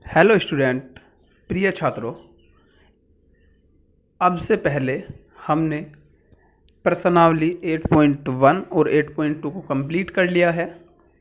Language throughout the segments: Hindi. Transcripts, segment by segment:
हेलो स्टूडेंट, प्रिय छात्रों। अब से पहले हमने प्रश्नावली 8.1 और 8.2 को कंप्लीट कर लिया है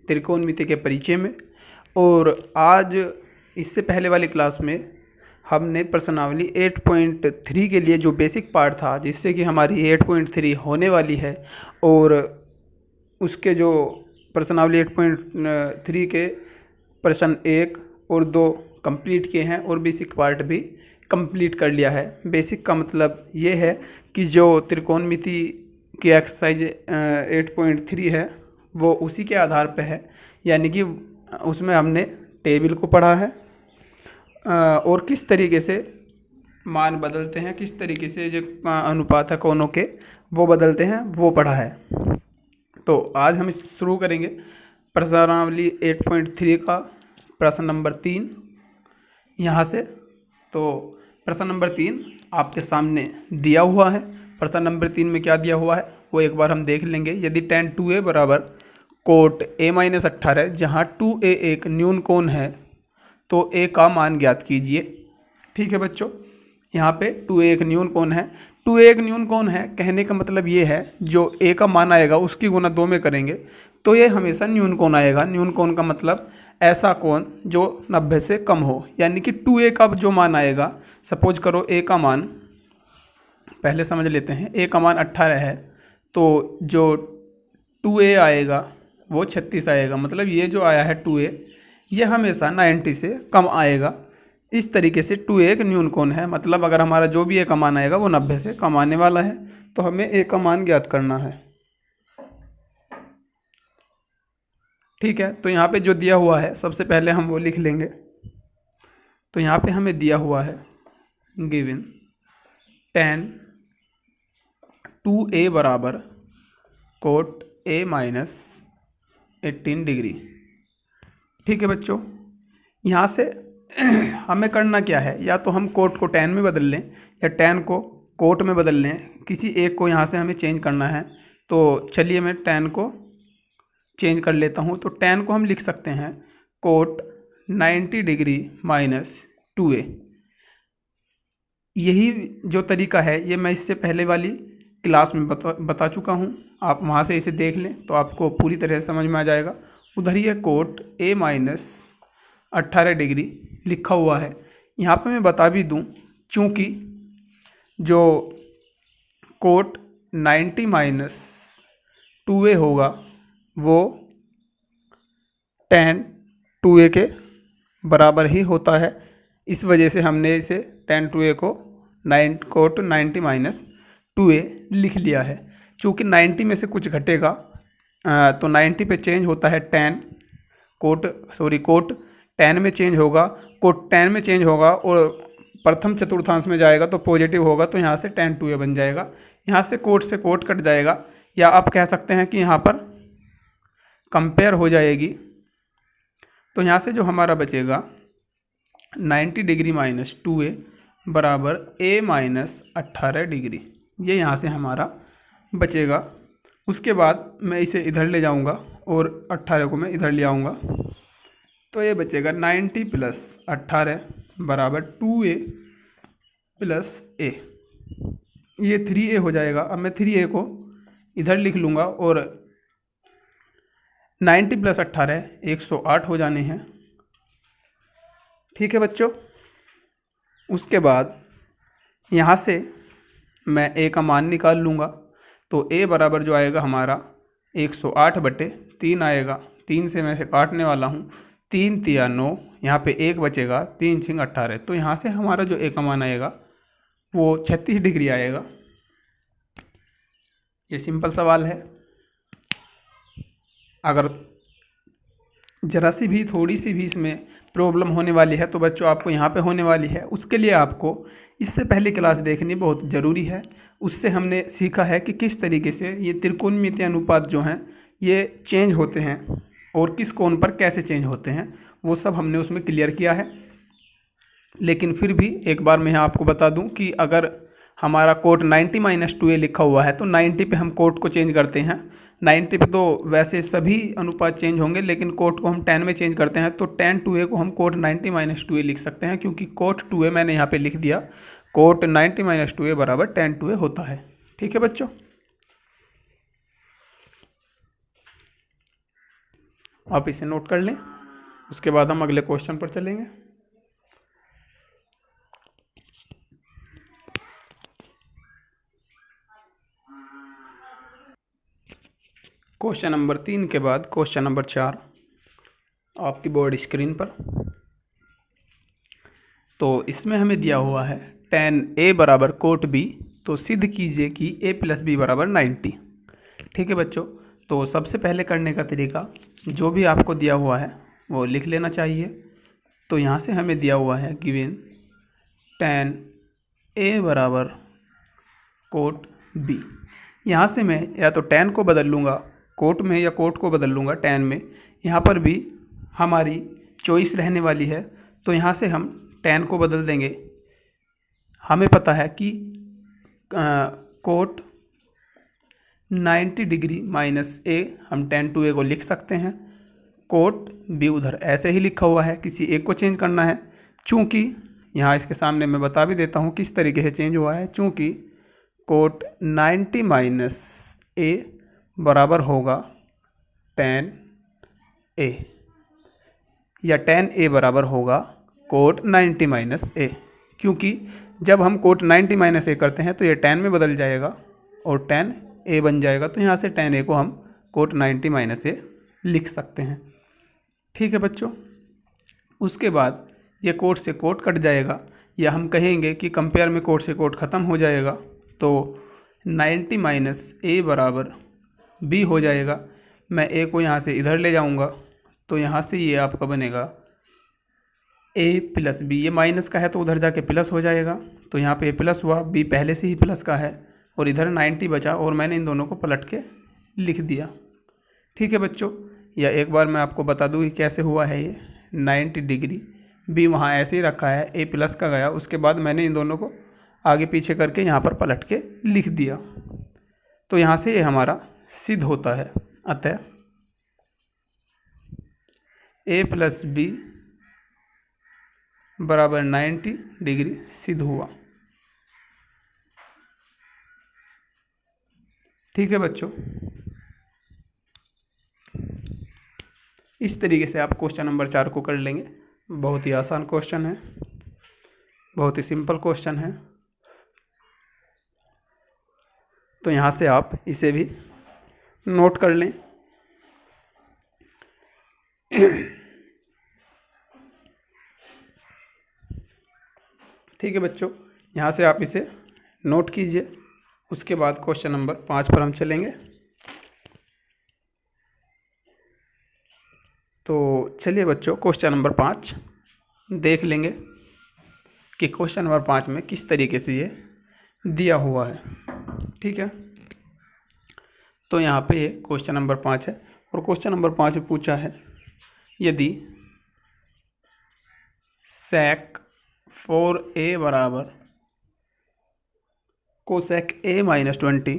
त्रिकोणमिति के परिचय में। और आज इससे पहले वाली क्लास में हमने प्रश्नावली 8.3 के लिए जो बेसिक पार्ट था, जिससे कि हमारी 8.3 होने वाली है, और उसके जो प्रश्नावली 8.3 के प्रश्न 1 और 2 कंप्लीट किए हैं और बेसिक पार्ट भी कंप्लीट कर लिया है। बेसिक का मतलब ये है कि जो त्रिकोणमिति की एक्सरसाइज 8.3 है वो उसी के आधार पे है, यानी कि उसमें हमने टेबल को पढ़ा है और किस तरीके से मान बदलते हैं, किस तरीके से जो अनुपात है कोणों के वो बदलते हैं, वो पढ़ा है। तो आज हम शुरू करेंगे प्रश्नावली 8.3 का प्रश्न नंबर 3 यहाँ से। तो प्रश्न नंबर 3 आपके सामने दिया हुआ है। प्रश्न नंबर 3 में क्या दिया हुआ है वो एक बार हम देख लेंगे। यदि tan 2a बराबर कोट a-18, जहाँ 2a एक न्यून कोण है, तो a का मान ज्ञात कीजिए। ठीक है बच्चों, यहाँ पे 2a एक न्यून कोण है। 2a एक न्यून कोण है कहने का मतलब ये है, जो a का मान आएगा उसकी गुना 2 में करेंगे तो ये हमेशा न्यून कोण आएगा। न्यून कोण का मतलब ऐसा कोण जो 90 से कम हो, यानी कि 2a का जो मान आएगा, सपोज करो a का मान, पहले समझ लेते हैं, a का मान 18 है, तो जो 2a आएगा वो 36 आएगा। मतलब ये जो आया है 2a, ये हमेशा 90 से कम आएगा। इस तरीके से 2a एक न्यून कोण है, मतलब अगर हमारा जो भी a का मान आएगा वो 90 से कम आने वाला है, तो हमें a का मान ज्ञात करना है। ठीक है, तो यहाँ पे जो दिया हुआ है सबसे पहले हम वो लिख लेंगे। तो यहाँ पे हमें दिया हुआ है गिवन tan 2a बराबर कोट a-18 डिग्री। ठीक है बच्चों, यहाँ से हमें करना क्या है, या तो हम कोट को tan में बदल लें या tan को कोट में बदल लें, किसी एक को यहाँ से हमें चेंज करना है। तो चलिए मैं tan को चेंज कर लेता हूँ। तो tan को हम लिख सकते हैं कोट 90 डिग्री माइनस 2a। यही जो तरीका है ये मैं इससे पहले वाली क्लास में बता चुका हूँ। आप वहाँ से इसे देख लें तो आपको पूरी तरह से समझ में आ जाएगा। उधर ही है कोट a-18 डिग्री लिखा हुआ है। यहाँ पे मैं बता भी दूँ, चूँकि जो कोट 90 माइनस 2a होगा वो tan 2a के बराबर ही होता है। इस वजह से हमने इसे tan 2a को कोट 90 माइनस 2a लिख लिया है। चूँकि 90 में से कुछ घटेगा तो 90 पे चेंज होता है tan, कोट tan में चेंज होगा, कोट tan में चेंज होगा और प्रथम चतुर्थांश में जाएगा तो पॉजिटिव होगा, तो यहाँ से tan 2a बन जाएगा। यहाँ से कोट कट जाएगा, या आप कह सकते हैं कि यहाँ पर कंपेयर हो जाएगी। तो यहाँ से जो हमारा बचेगा 90 डिग्री माइनस 2a बराबर a-18 डिग्री, ये यहाँ से हमारा बचेगा। उसके बाद मैं इसे इधर ले जाऊँगा और 18 को मैं इधर ले आऊँगा, तो ये बचेगा 90 प्लस 18 बराबर 2a प्लस a, ये 3a हो जाएगा। अब मैं 3a को इधर लिख लूँगा और 90 प्लस 18 108 हो जाने हैं। ठीक है बच्चों, उसके बाद यहाँ से मैं a का मान निकाल लूँगा। तो a बराबर जो आएगा हमारा 108/3 आएगा। 3 से मैं इसे काटने वाला हूँ, 3 तिया 9, यहाँ पे 1 बचेगा, 3 छिंग 18, तो यहाँ से हमारा जो a का मान आएगा वो 36 डिग्री आएगा। ये सिंपल सवाल है। अगर ज़रा सी भी थोड़ी सी भी इसमें प्रॉब्लम होने वाली है तो बच्चों आपको यहाँ पे होने वाली है। उसके लिए आपको इससे पहले क्लास देखनी बहुत ज़रूरी है। उससे हमने सीखा है कि किस तरीके से ये त्रिकोणमितीय अनुपात जो हैं ये चेंज होते हैं और किस कोण पर कैसे चेंज होते हैं, वो सब हमने उसमें क्लियर किया है। लेकिन फिर भी एक बार मैं यहाँ आपको बता दूँ कि अगर हमारा कोट 90 माइनस 2a लिखा हुआ है तो 90 पे हम कोट को चेंज करते हैं 90 पे तो वैसे सभी अनुपात चेंज होंगे, लेकिन कोट को हम 10 में चेंज करते हैं तो tan 2a को हम कोट 90 माइनस 2a लिख सकते हैं, क्योंकि कोट 2a मैंने यहाँ पे लिख दिया, कोट 90 माइनस 2a बराबर tan 2a होता है। ठीक है बच्चों, आप इसे नोट कर लें, उसके बाद हम अगले क्वेश्चन पर चलेंगे। क्वेश्चन नंबर 3 के बाद क्वेश्चन नंबर 4 आपकी बोर्ड स्क्रीन पर। तो इसमें हमें दिया हुआ है tan a बराबर कोट b, तो सिद्ध कीजिए कि a प्लस बी बराबर 90। ठीक है बच्चों, तो सबसे पहले करने का तरीका, जो भी आपको दिया हुआ है वो लिख लेना चाहिए। तो यहाँ से हमें दिया हुआ है गिवन tan a बराबर कोट b। यहाँ से मैं या तो tan को बदल लूँगा कोट में या कोट को बदल लूँगा tan में। यहाँ पर भी हमारी चॉइस रहने वाली है, तो यहाँ से हम tan को बदल देंगे। हमें पता है कि कोट 90 डिग्री माइनस a, हम tan 2a को लिख सकते हैं। कोट b उधर ऐसे ही लिखा हुआ है, किसी एक को चेंज करना है। चूँकि यहाँ इसके सामने मैं बता भी देता हूँ किस तरीके से चेंज हुआ है। चूँकि कोट 90 माइनस a बराबर होगा tan a, या tan a बराबर होगा कोट 90 माइनस a, क्योंकि जब हम कोट 90 माइनस a करते हैं तो ये tan में बदल जाएगा और tan a बन जाएगा। तो यहाँ से tan a को हम कोट 90 माइनस a लिख सकते हैं। ठीक है बच्चों, उसके बाद ये कोट से कोट कट जाएगा, या हम कहेंगे कि कंपेयर में कोट से कोट ख़त्म हो जाएगा। तो 90 माइनस a बराबर b हो जाएगा। मैं a को यहाँ से इधर ले जाऊँगा, तो यहाँ से ये आपका बनेगा a प्लस b। ये माइनस का है तो उधर जाके प्लस हो जाएगा, तो यहाँ पे प्लस हुआ, b पहले से ही प्लस का है और इधर 90 बचा और मैंने इन दोनों को पलट के लिख दिया। ठीक है बच्चों, या एक बार मैं आपको बता दूँ कि कैसे हुआ है ये 90 डिग्री। b वहाँ ऐसे ही रखा है, a प्लस का गया, उसके बाद मैंने इन दोनों को आगे पीछे करके यहाँ पर पलट के लिख दिया। तो यहाँ से ये हमारा सिद्ध होता है। अतः a प्लस बी बराबर 90 डिग्री सिद्ध हुआ। ठीक है बच्चों, इस तरीके से आप क्वेश्चन नंबर 4 को कर लेंगे। बहुत ही आसान क्वेश्चन है, बहुत ही सिंपल क्वेश्चन है। तो यहाँ से आप इसे भी नोट कर लें। ठीक है बच्चों, यहाँ से आप इसे नोट कीजिए। उसके बाद क्वेश्चन नंबर 5 पर हम चलेंगे। तो चलिए बच्चों, क्वेश्चन नंबर 5 देख लेंगे कि क्वेश्चन नंबर 5 में किस तरीके से ये दिया हुआ है। ठीक है, तो यहाँ पे ये क्वेश्चन नंबर 5 है और क्वेश्चन नंबर 5 में पूछा है यदि sec 4a बराबर cosec a minus 20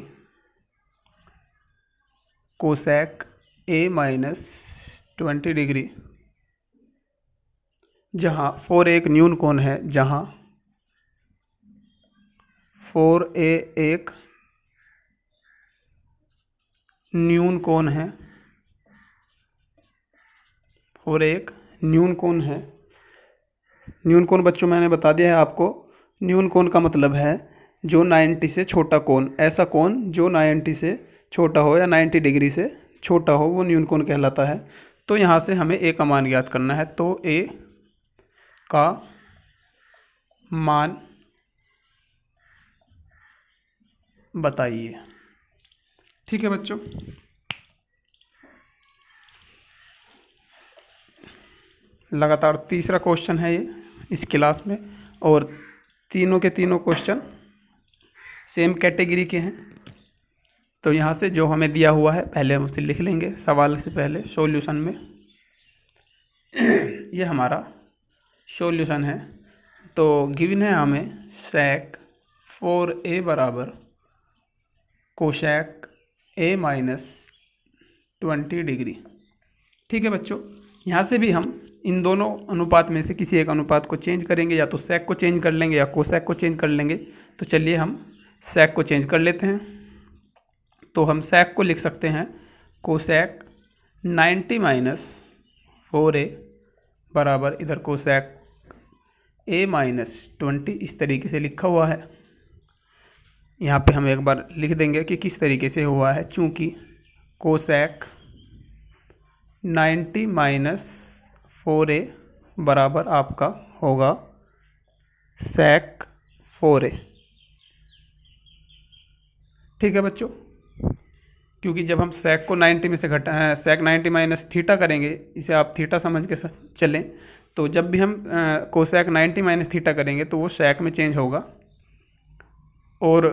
cosec a minus 20 degree, जहाँ 4a एक न्यून कोण है, जहाँ 4a एक न्यून कोण है, 4a एक न्यून कोण है। न्यून कोण बच्चों मैंने बता दिया है आपको। न्यून कोण का मतलब है जो 90 से छोटा कोण, ऐसा कोण जो 90 से छोटा हो या 90 डिग्री से छोटा हो, वो न्यून कोण कहलाता है। तो यहाँ से हमें a का मान ज्ञात करना है, तो a का मान बताइए। ठीक है बच्चों, लगातार तीसरा क्वेश्चन है ये इस क्लास में, और तीनों के तीनों क्वेश्चन सेम कैटेगरी के हैं। तो यहाँ से जो हमें दिया हुआ है पहले हम उसे लिख लेंगे सवाल से पहले सॉल्यूशन में। ये हमारा सॉल्यूशन है। तो गिवन है हमें sec 4a बराबर कोसेक a माइनस 20 डिग्री। ठीक है बच्चों, यहाँ से भी हम इन दोनों अनुपात में से किसी एक अनुपात को चेंज करेंगे, या तो सेक को चेंज कर लेंगे या कोसेक को चेंज कर लेंगे। तो चलिए हम सेक को चेंज कर लेते हैं। तो हम सेक को लिख सकते हैं कोसेक 90 माइनस 4a बराबर इधर कोसेक a माइनस 20, इस तरीके से लिखा हुआ है। यहाँ पे हम एक बार लिख देंगे कि किस तरीके से हुआ है, चूँकि कोसेक 90 माइनस 4a बराबर आपका होगा सेक 4a। ठीक है बच्चों, क्योंकि जब हम सेक को 90 में से सेक 90 माइनस थीटा करेंगे, इसे आप थीटा समझ के चलें, तो जब भी हम कोसेक 90 माइनस थीटा करेंगे तो वो सेक में चेंज होगा, और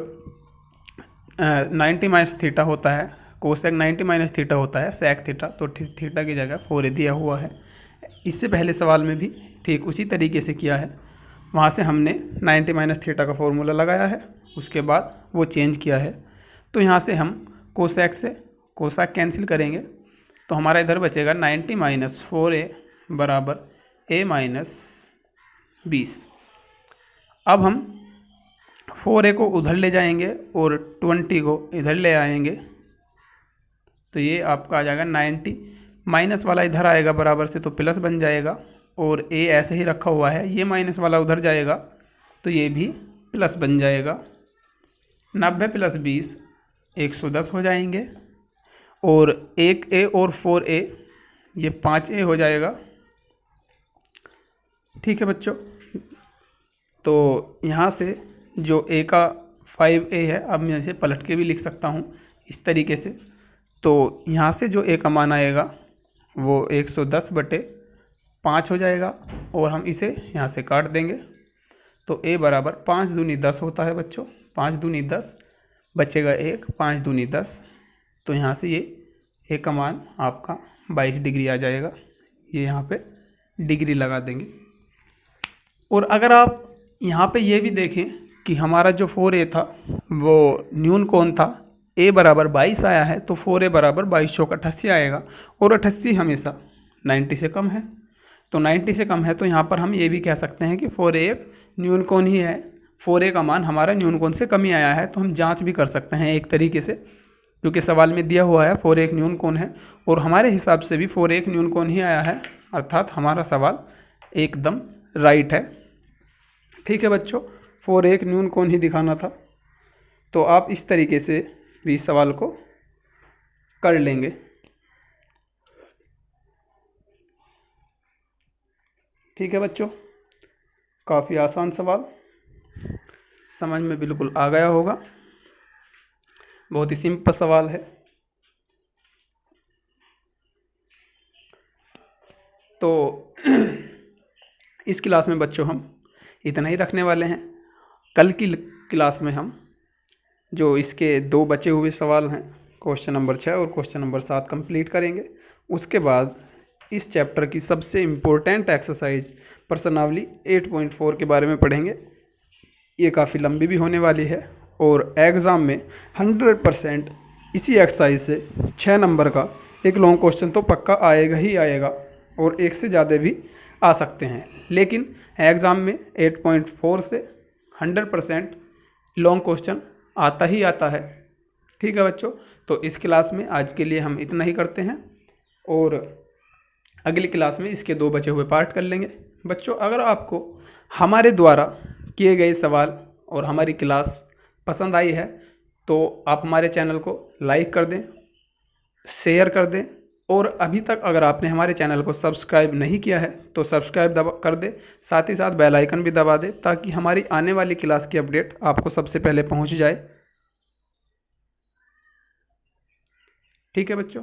90 माइनस थीटा होता है, कोसेक 90 माइनस थीटा होता है सेक थीटा, तो थीटा की जगह 4a दिया हुआ है। इससे पहले सवाल में भी ठीक उसी तरीके से किया है, वहाँ से हमने 90 माइनस थीटा का फॉर्मूला लगाया है, उसके बाद वो चेंज किया है। तो यहाँ से हम कोसेक से कोसेक कैंसिल करेंगे, तो हमारा इधर बचेगा 90 माइनस 4a बराबर a माइनस 20। अब हम 4a को उधर ले जाएंगे और 20 को इधर ले आएंगे, तो ये आपका आ जाएगा 90, माइनस वाला इधर आएगा बराबर से तो प्लस बन जाएगा, और a ऐसे ही रखा हुआ है, ये माइनस वाला उधर जाएगा तो ये भी प्लस बन जाएगा। 90 प्लस 20 110 हो जाएंगे, और 1a और 4a ये 5a हो जाएगा। ठीक है बच्चों, तो यहाँ से जो a का 5a है, अब मैं इसे पलट के भी लिख सकता हूँ इस तरीके से। तो यहाँ से जो a का मान आएगा वो 110 बटे 5 हो जाएगा, और हम इसे यहाँ से काट देंगे, तो a बराबर 5 दूनी 10 होता है बच्चों। 5 दूनी 10 बचेगा 1, 5 दूनी 10, तो यहाँ से ये a का मान आपका 22 डिग्री आ जाएगा। ये यहाँ पे डिग्री लगा देंगे। और अगर आप यहाँ पे ये भी देखें कि हमारा जो 4a था वो न्यून कोण था, a बराबर 22 आया है, तो 4a बराबर 22 चौक 88 आएगा, और 88 हमेशा 90 से कम है। तो 90 से कम है, तो यहाँ पर हम ये भी कह सकते हैं कि 4a एक न्यून कोण ही है, 4a का मान हमारा न्यून कोण से कम ही आया है। तो हम जांच भी कर सकते हैं एक तरीके से, क्योंकि सवाल में दिया हुआ है 4a एक न्यून कोण है, और हमारे हिसाब से भी 4a एक न्यून कोण ही आया है, अर्थात हमारा सवाल एकदम राइट है। ठीक है बच्चों, 4a एक न्यून कोण ही दिखाना था, तो आप इस तरीके से भी सवाल को कर लेंगे। ठीक है बच्चों, काफ़ी आसान सवाल, समझ में बिल्कुल आ गया होगा, बहुत ही सिंपल सवाल है। तो इस क्लास में बच्चों हम इतना ही रखने वाले हैं। कल की क्लास में हम जो इसके 2 बचे हुए सवाल हैं, क्वेश्चन नंबर 6 और क्वेश्चन नंबर 7 कंप्लीट करेंगे। उसके बाद इस चैप्टर की सबसे इम्पोर्टेंट एक्सरसाइज प्रश्नावली 8.4 के बारे में पढ़ेंगे। ये काफ़ी लंबी भी होने वाली है, और एग्ज़ाम में 100% इसी एक्सरसाइज से 6 नंबर का एक लॉन्ग क्वेश्चन तो पक्का आएगा ही आएगा, और एक से ज़्यादा भी आ सकते हैं। लेकिन एग्ज़ाम में 8.4 से 100% लॉन्ग क्वेश्चन आता ही आता है। ठीक है बच्चों, तो इस क्लास में आज के लिए हम इतना ही करते हैं, और अगली क्लास में इसके 2 बचे हुए पार्ट कर लेंगे। बच्चों, अगर आपको हमारे द्वारा किए गए सवाल और हमारी क्लास पसंद आई है तो आप हमारे चैनल को लाइक कर दें, शेयर कर दें, और अभी तक अगर आपने हमारे चैनल को सब्सक्राइब नहीं किया है तो सब्सक्राइब कर दें, साथ ही साथ बेल आइकन भी दबा दें, ताकि हमारी आने वाली क्लास की अपडेट आपको सबसे पहले पहुंच जाए। ठीक है बच्चों।